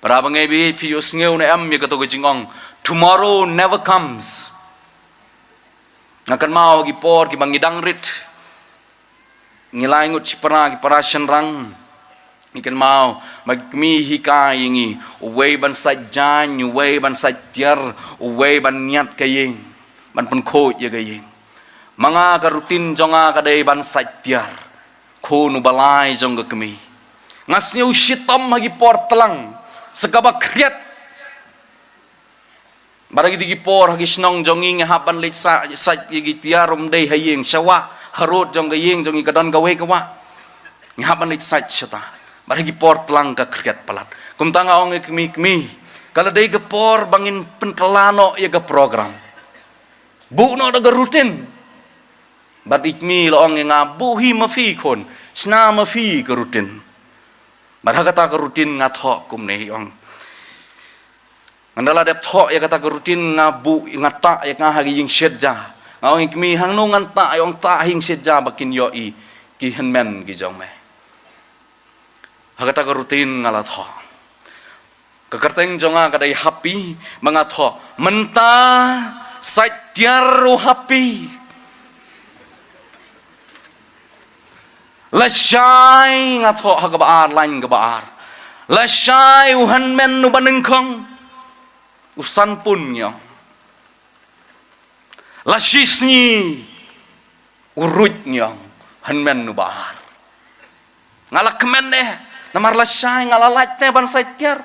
Para bangai pius ngeu na am ya kato gijingong. Tomorrow never comes. Ngakan mau gi por ki bangidang rit. Ngilai ngut cipara ki parasyan rang. Ikan mau magmi hikai ingi uway ban sajjan uway ban sajtiar uway ban niat kayeng ban pun khot ya kayeng manga ka rutin jonga ka dei ban sajtiar khonu balai jong ka kami ngasnya usitam hagi por telang sekaba kriat baragi digi por hagi snong jongi ngahapan lek saj gi tiarum dei hayeng syawa harut jong kayeng jongi kadon gawe kawa ngahapan lek saj syata baragi por telang ka kriat palat kum tanga ong kemi kalau dei ke por bangin pentelano ya ke program bu no da rutin bat ikmi lo ong nga buhi mafi kon sna mafi ke rutin barha kata ke rutin nga tho kum ne ong andala dep tho ya kata ke rutin nga bu nga ta ya nga hagi ying sedja ong ikmi hang no ngan ta ong ta hing sedja bakin yo i ki henmen gi jong me hagata ka rutin ngalatho kakarteng jonga kadai happy mangatho menta satyaru happy lashai ngatho hagabaar lain gabaar lashai uhan men nu banengkong usan punyo lashisni urutnyo han men nu baar ngalak kemen deh namar lasai ngalalat ne ban satyar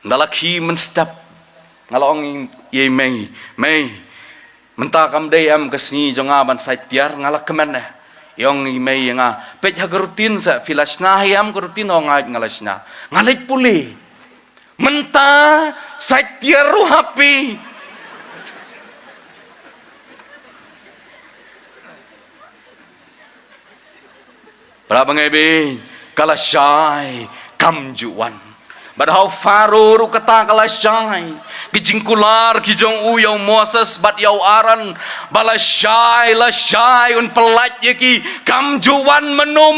dalaki menstap ngalong ye mei mentakam dei am kesni jonga ban satyar ngalak kemen ne yong mei nga pej hagerutin sa filashna hayam gerutin ong ngalasna ngalit puli menta satyar ru happy berapa ngebe kalasai kamjuan badhau faro ru kata kalasai kijingkular kijong uyau Moses bat yau aran balasai lasai un pelat yaki kamjuan meno